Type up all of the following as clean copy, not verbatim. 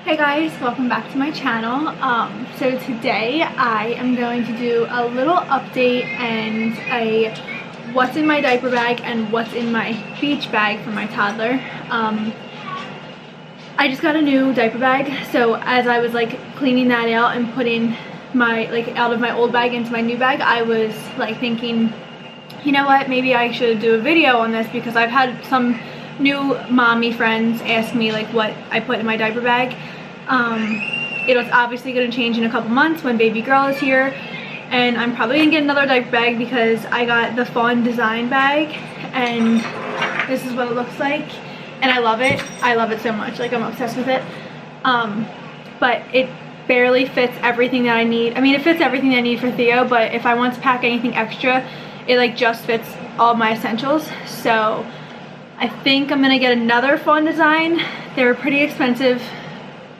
Hey guys, welcome back to my channel. So today I am going to do a little update and a what's in my diaper bag and what's in my beach bag for my toddler. I just got a new diaper bag, so as I was like cleaning that out and putting my out of my old bag into my new bag, I was like thinking, you know what, maybe I should do a video on this because I've had some new mommy friends ask me like what I put in my diaper bag. It's obviously going to change in a couple months when baby girl is here, and I'm probably going to get another diaper bag because I got the fawn design bag and this is what it looks like, and I love it. I love it so much, like I'm obsessed with it. But it barely fits everything that I need. I mean, it fits everything I need for Theo, but if I want to pack anything extra, it like just fits all my essentials. So I think I'm gonna get another fawn design. They were pretty expensive,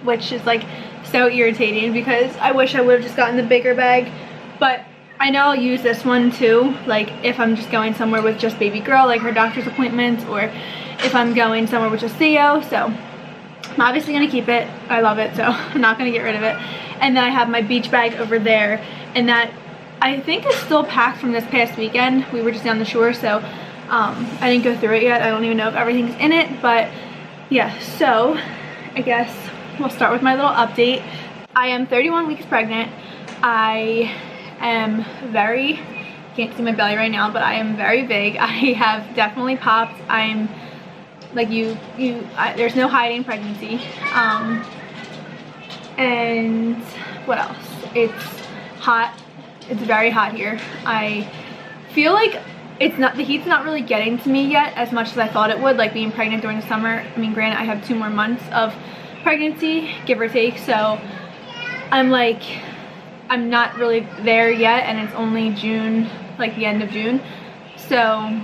which is like so irritating because I wish I would have just gotten the bigger bag, but I know I'll use this one too, like if I'm just going somewhere with just baby girl, like her doctor's appointments, or if I'm going somewhere with just Theo. So I'm obviously gonna keep it. I love it, so I'm not gonna get rid of it. And then I have my beach bag over there, and that I think is still packed from this past weekend. We were just down the shore, so I didn't go through it yet. I don't even know if everything's in it, but yeah, so I guess we'll start with my little update. I am 31 weeks pregnant. I am very, can't see my belly right now, but I am very big. I have definitely popped. I'm like there's no hiding pregnancy. And what else? It's hot. It's very hot here. I feel like the heat's not really getting to me yet as much as I thought it would, like being pregnant during the summer. I mean, granted, I have 2 more months of pregnancy, give or take, so I'm not really there yet, and it's only June, like the end of June, so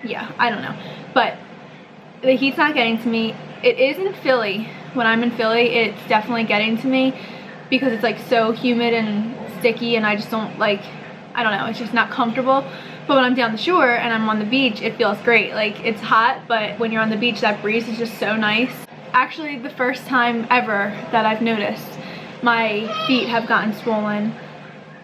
yeah, I don't know, but the heat's not getting to me. It is in Philly. When I'm in Philly, it's definitely getting to me because it's like so humid and sticky, and I just don't like, I don't know, it's just not comfortable. But when I'm down the shore and I'm on the beach, it feels great. Like, it's hot, but when you're on the beach, that breeze is just so nice. Actually, the first time ever that I've noticed my feet have gotten swollen.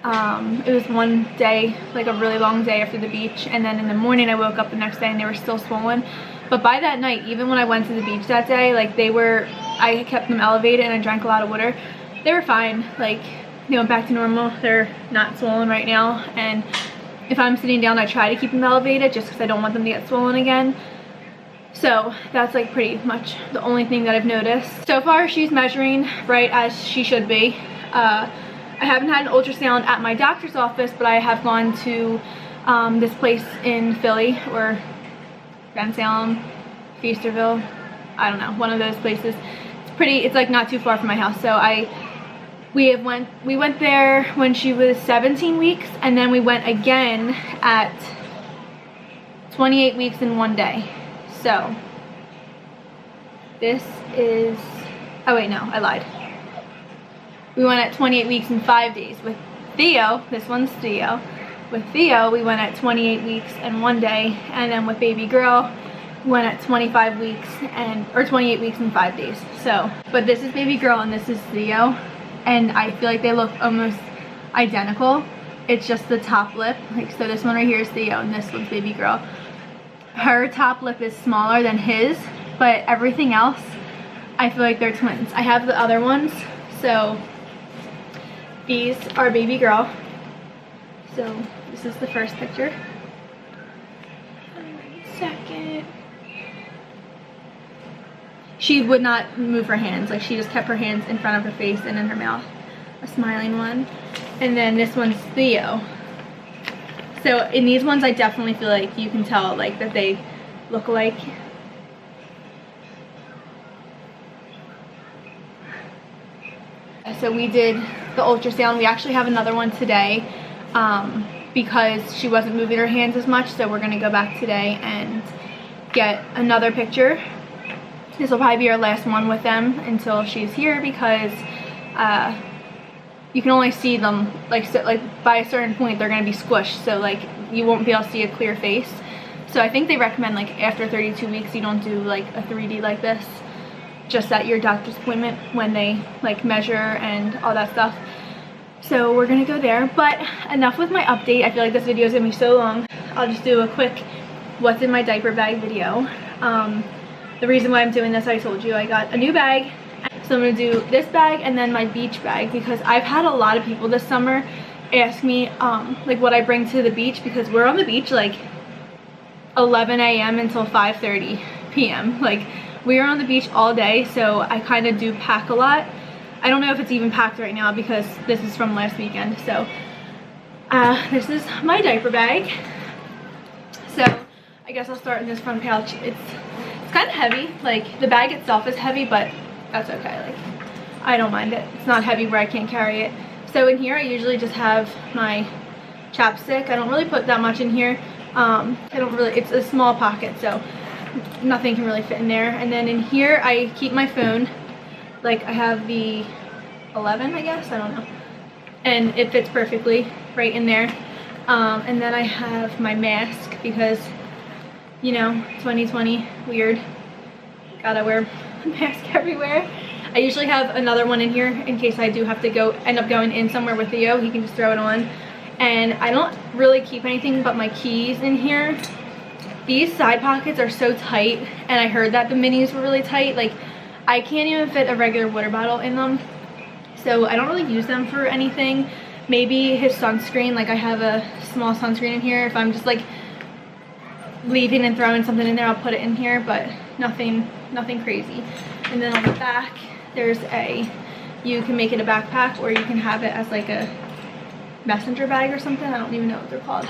It was one day, like a really long day after the beach, and then in the morning I woke up the next day and they were still swollen. But by that night, even when I went to the beach that day, like I kept them elevated and I drank a lot of water. They were fine, like they went back to normal. They're not swollen right now, and if I'm sitting down, I try to keep them elevated just because I don't want them to get swollen again. So that's like pretty much the only thing that I've noticed. So far, she's measuring right as she should be. I haven't had an ultrasound at my doctor's office, but I have gone to this place in Philly, or Grand Salem, Feasterville, I don't know, one of those places. It's like not too far from my house. So we went there when she was 17 weeks, and then we went again at 28 weeks in 1 day. So this is, oh wait, no, I lied. We went at 28 weeks in 5 days. With Theo, this one's Theo. With Theo, we went at 28 weeks and 1 day, and then with baby girl, we went at 25 weeks or 28 weeks and 5 days. So, but this is baby girl and this is Theo, and I feel like they look almost identical. It's just the top lip. Like, so this one right here is Theo and this one's baby girl. Her top lip is smaller than his, but everything else, I feel like they're twins. I have the other ones, so these are baby girl. So this is the first picture. Second. She would not move her hands. Like, she just kept her hands in front of her face and in her mouth. A smiling one. And then this one's Theo. So in these ones, I definitely feel like you can tell like that they look alike. So we did the ultrasound. We actually have another one today because she wasn't moving her hands as much. So we're gonna go back today and get another picture. This will probably be our last one with them until she's here because you can only see them like by a certain point they're gonna be squished, so like you won't be able to see a clear face. So I think they recommend like after 32 weeks you don't do like a 3D like this. just at your doctor's appointment when they like measure and all that stuff. So we're gonna go there. But enough with my update. I feel like this video is gonna be so long. I'll just do a quick what's in my diaper bag video. The reason why I'm doing this, I told you, I got a new bag. So I'm gonna do this bag and then my beach bag, because I've had a lot of people this summer ask me like what I bring to the beach, because we're on the beach like 11 a.m. until 5:30 p.m. Like we are on the beach all day, so I kind of do pack a lot. I don't know if it's even packed right now because this is from last weekend. So this is my diaper bag. So I guess I'll start in this front pouch. It's kind of heavy. Like the bag itself is heavy, but that's okay. Like I don't mind it. It's not heavy where I can't carry it. So in here I usually just have my chapstick. I don't really put that much in here. It's a small pocket, so nothing can really fit in there. And then in here I keep my phone. Like I have the 11, I guess, I don't know, and it fits perfectly right in there. And then I have my mask because, you know, 2020, weird, gotta wear a mask everywhere. I usually have another one in here in case I do have to end up going in somewhere with Theo. He can just throw it on. And I don't really keep anything but my keys in here. These side pockets are so tight, and I heard that the minis were really tight. Like I can't even fit a regular water bottle in them, so I don't really use them for anything. Maybe his sunscreen, like I have a small sunscreen in here. If I'm just like leaving and throwing something in there, I'll put it in here, but nothing crazy. And then on the back there's you can make it a backpack, or you can have it as like a messenger bag or something. I don't even know what they're called.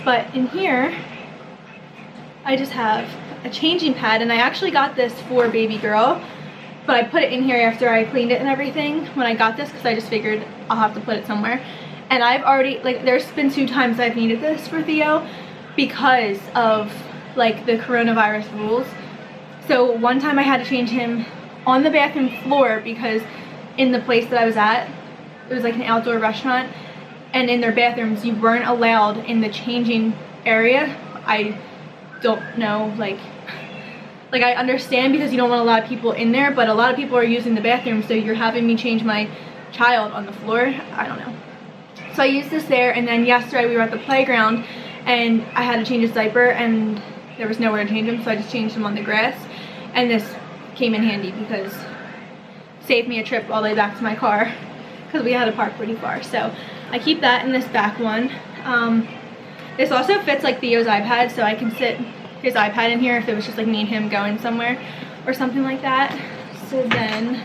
But in here I just have a changing pad, and I actually got this for baby girl, but I put it in here after I cleaned it and everything when I got this, because I just figured I'll have to put it somewhere. And I've already, like, there's been 2 times I've needed this for Theo because of like the coronavirus rules. So one time I had to change him on the bathroom floor because in the place that I was at, it was like an outdoor restaurant, and in their bathrooms you weren't allowed in the changing area. I don't know, like I understand because you don't want a lot of people in there, but a lot of people are using the bathroom, so you're having me change my child on the floor. I don't know. So I used this there, and then yesterday we were at the playground and I had to change his diaper and there was nowhere to change him, so I just changed him on the grass, and this came in handy because it saved me a trip all the way back to my car because we had to park pretty far. So I keep that in this back one. This also fits like Theo's iPad, so I can sit his iPad in here if it was just like me and him going somewhere or something like that. So then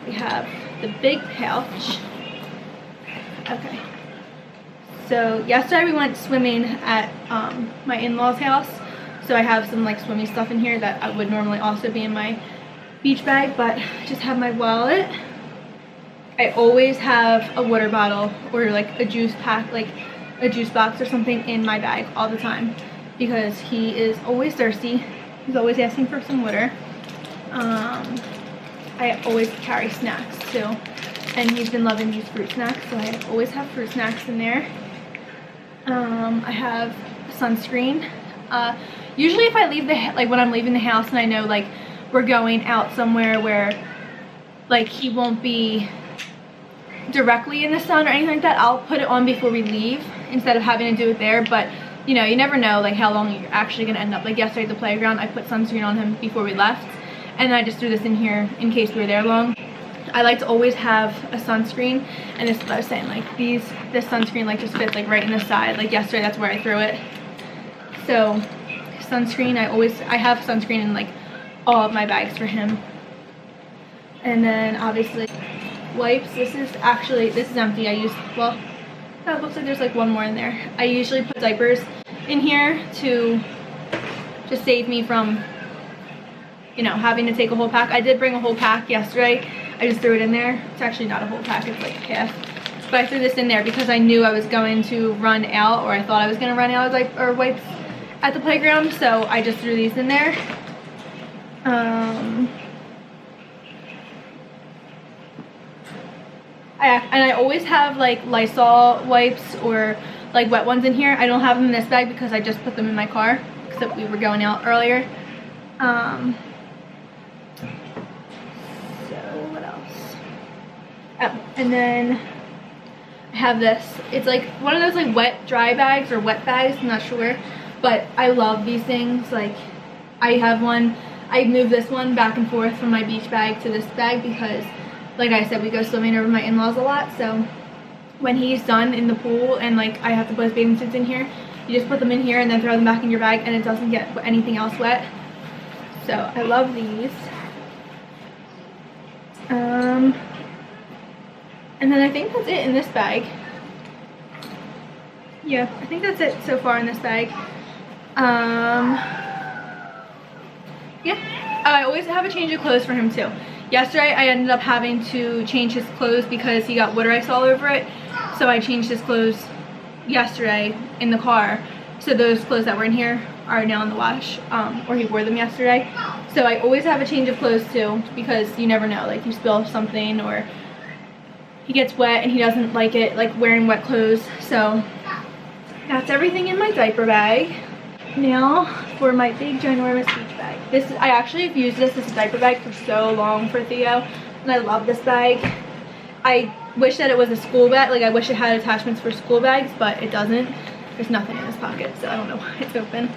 we have the big pouch. Okay. So yesterday we went swimming at my in-laws' house, so I have some like swimming stuff in here that I would normally also be in my beach bag, but I just have my wallet. I always have a water bottle or like a juice pack, like a juice box or something in my bag all the time because he is always thirsty. He's always asking for some water. I always carry snacks too, and he's been loving these fruit snacks, so I always have fruit snacks in there. I have sunscreen. Usually if I leave when I'm leaving the house and I know like we're going out somewhere where like he won't be directly in the sun or anything like that, I'll put it on before we leave instead of having to do it there. But you know, you never know like how long you're actually gonna end up. Like yesterday at the playground, I put sunscreen on him before we left, and I just threw this in here in case we were there long. I like to always have a sunscreen, and this is what I was saying, like this sunscreen like just fits like right in the side. Like yesterday, that's where I threw it. So sunscreen, I have sunscreen in like all of my bags for him. And then obviously wipes. This is empty. I use, well, it looks like there's like one more in there. I usually put diapers in here to just save me from, you know, having to take a whole pack. I did bring a whole pack yesterday. I just threw it in there. It's actually not a whole pack, it's like half. But I threw this in there because I knew I was going to run out, or I thought I was going to run out of wipes at the playground, so I just threw these in there. I always have like Lysol wipes or like wet ones in here. I don't have them in this bag because I just put them in my car because we were going out earlier. And then I have this. It's like one of those like wet dry bags or wet bags, I'm not sure, but I love these things. Like I have one, I move this one back and forth from my beach bag to this bag because like I said, we go swimming over my in-laws a lot, so when he's done in the pool and like I have to put his bathing suits in here, you just put them in here and then throw them back in your bag and it doesn't get anything else wet. So I love these. And then I think that's it in this bag. Yeah, I think that's it so far in this bag. Yeah, I always have a change of clothes for him too. Yesterday I ended up having to change his clothes because he got water ice all over it. So I changed his clothes yesterday in the car. So those clothes that were in here are now in the wash, or he wore them yesterday. So I always have a change of clothes too because you never know, like you spill something or he gets wet and he doesn't like it, like wearing wet clothes. So that's everything in my diaper bag. Now for my big ginormous beach bag. I actually have used this as a diaper bag for so long for Theo, and I love this bag. I wish that it was a school bag, like I wish it had attachments for school bags, but it doesn't. There's nothing in this pocket, so I don't know why it's open.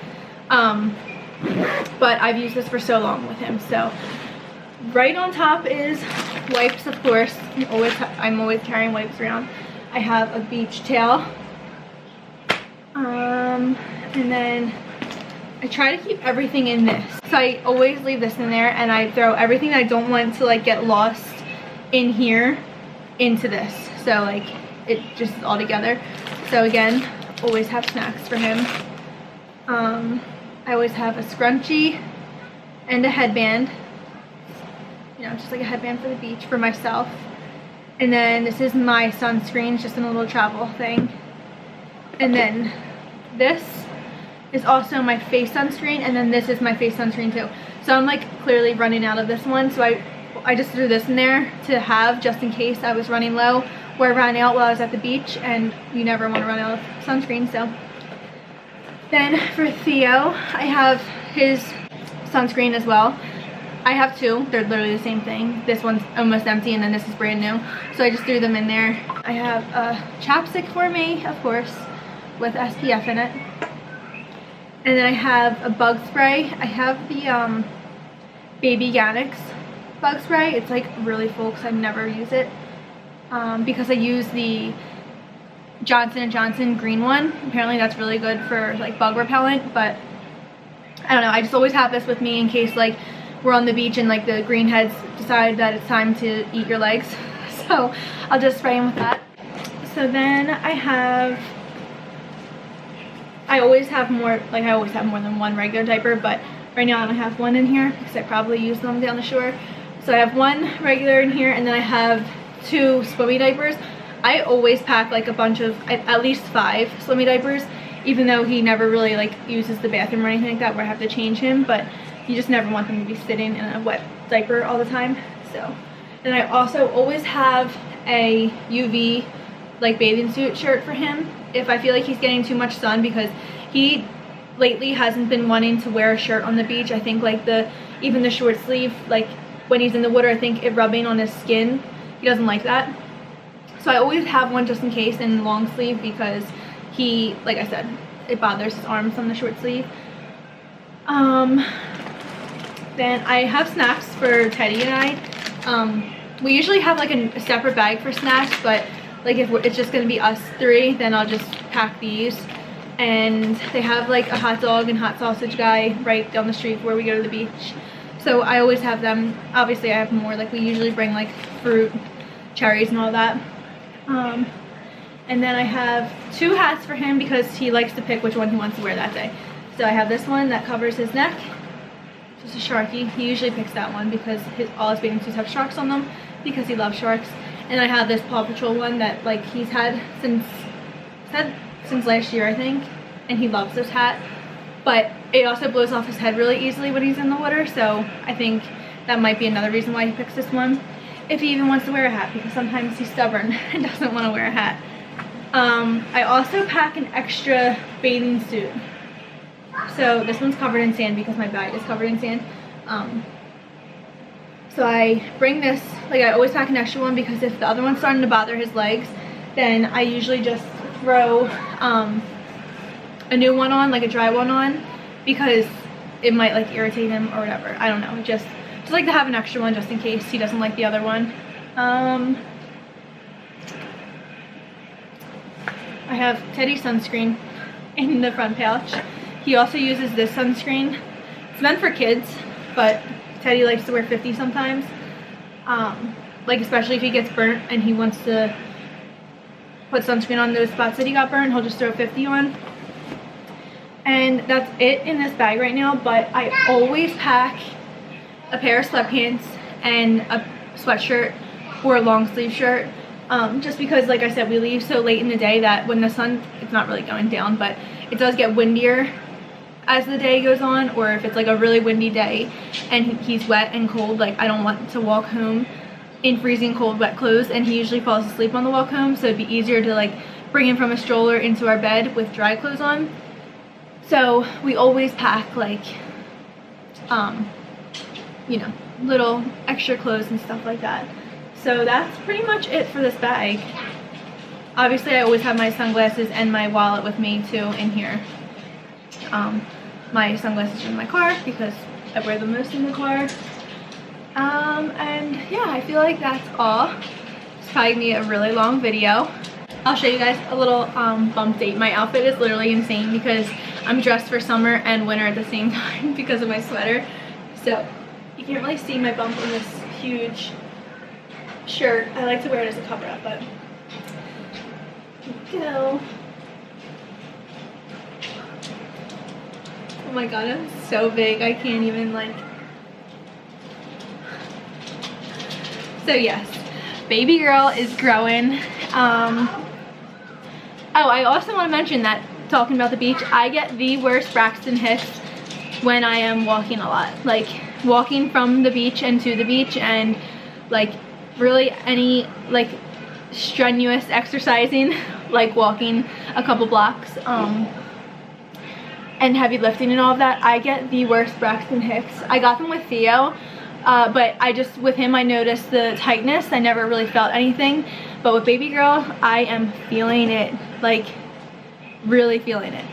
But I've used this for so long with him. So right on top is wipes, of course. I'm always carrying wipes around. I have a beach towel. And then I try to keep everything in this. So I always leave this in there and I throw everything that I don't want to like get lost in here into this. So like it just is all together. So again, always have snacks for him. I always have a scrunchie and a headband. You know, just like a headband for the beach for myself. And then this is my sunscreen, just in a little travel thing. And then this is also my face sunscreen, and then this is my face sunscreen too. So I'm like clearly running out of this one, so I just threw this in there to have just in case I was running low or I ran out while I was at the beach, and you never want to run out of sunscreen. So then for Theo, I have his sunscreen as well. I have two. They're literally the same thing. This one's almost empty and then this is brand new. So I just threw them in there. I have a chapstick for me, of course, with SPF in it. And then I have a bug spray. I have the Baby Organics bug spray. It's like really full because I never use it. Because I use the Johnson & Johnson green one. Apparently that's really good for like bug repellent, but I don't know. I just always have this with me in case like we're on the beach and like the greenheads decide that it's time to eat your legs. So I'll just spray them with that. So then I always have more than one regular diaper, but right now I don't have one in here because I probably use them down the shore. So I have one regular in here, and then I have two swimmy diapers. I always pack like a bunch of, at least 5 swimmy diapers, even though he never really like uses the bathroom or anything like that where I have to change him, but you just never want them to be sitting in a wet diaper all the time. So, and I also always have a UV like bathing suit shirt for him if I feel like he's getting too much sun, because he lately hasn't been wanting to wear a shirt on the beach. I think like even the short sleeve, like when he's in the water, I think it rubbing on his skin, he doesn't like that. So I always have one just in case in long sleeve, because he, like I said, it bothers his arms on the short sleeve. Then I have snacks for Teddy and I. We usually have like a separate bag for snacks, but like if it's just gonna be us 3, then I'll just pack these. And they have like a hot dog and hot sausage guy right down the street where we go to the beach. So I always have them. Obviously I have more, like we usually bring like fruit, cherries and all that. And then I have 2 hats for him because he likes to pick which one he wants to wear that day. So I have this one that covers his neck, just a Sharky. He usually picks that one because all his bathing suits have sharks on them because he loves sharks. And I have this Paw Patrol one that like he's had since last year, I think, and he loves this hat. But it also blows off his head really easily when he's in the water, so I think that might be another reason why he picks this one. If he even wants to wear a hat, because sometimes he's stubborn and doesn't want to wear a hat. I also pack an extra bathing suit. So this one's covered in sand because my bag is covered in sand. So I bring this, like I always pack an extra one, because if the other one's starting to bother his legs, then I usually just throw a new one on, like a dry one on, because it might like irritate him or whatever. I don't know, just like to have an extra one just in case he doesn't like the other one. I have Teddy sunscreen in the front pouch. He also uses this sunscreen. It's meant for kids, but Teddy likes to wear 50 sometimes. Like especially if he gets burnt and he wants to put sunscreen on those spots that he got burned, he'll just throw 50 on. And that's it in this bag right now, but I always pack a pair of sweatpants and a sweatshirt or a long sleeve shirt, just because, like I said, we leave so late in the day that when the sun, it's not really going down, but it does get windier as the day goes on, or if it's like a really windy day and he's wet and cold, like I don't want to walk home in freezing cold wet clothes, and he usually falls asleep on the walk home, so it'd be easier to like bring him from a stroller into our bed with dry clothes on. So we always pack like you know, little extra clothes and stuff like that. So that's pretty much it for this bag. Obviously I always have my sunglasses and my wallet with me too in here. My sunglasses are in my car because I wear them most in the car. And yeah, I feel like that's all. It's probably gonna be a really long video. I'll show you guys a little bump date. My outfit is literally insane because I'm dressed for summer and winter at the same time because of my sweater. So you can't really see my bump on this huge shirt. I like to wear it as a cover up, but here we go. Oh my god, I'm so big. I can't even like. So yes, baby girl is growing. Oh, I also want to mention that, talking about the beach, I get the worst Braxton Hicks when I am walking a lot. Like walking from the beach and to the beach, and like really any like strenuous exercising, like walking a couple blocks and heavy lifting and all of that, I get the worst Braxton Hicks. I got them with Theo, but with him I noticed the tightness. I never really felt anything, but with baby girl I am feeling it, like really feeling it.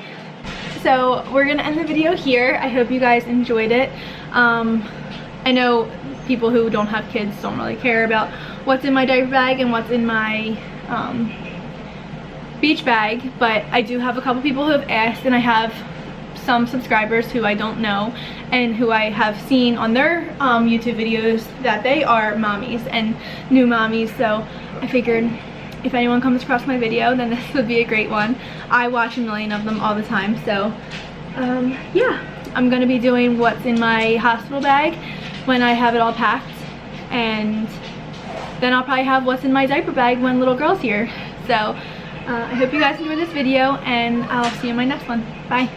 So we're gonna end the video here. I hope you guys enjoyed it. I know people who don't have kids don't really care about what's in my diaper bag and what's in my beach bag, but I do have a couple people who have asked, and I have some subscribers who I don't know and who I have seen on their YouTube videos that they are mommies and new mommies, so I figured if anyone comes across my video, then this would be a great one. I watch a million of them all the time, so yeah, I'm gonna be doing what's in my hospital bag when I have it all packed, and then I'll probably have what's in my diaper bag when little girl's here. So I hope you guys enjoyed this video, and I'll see you in my next one. Bye.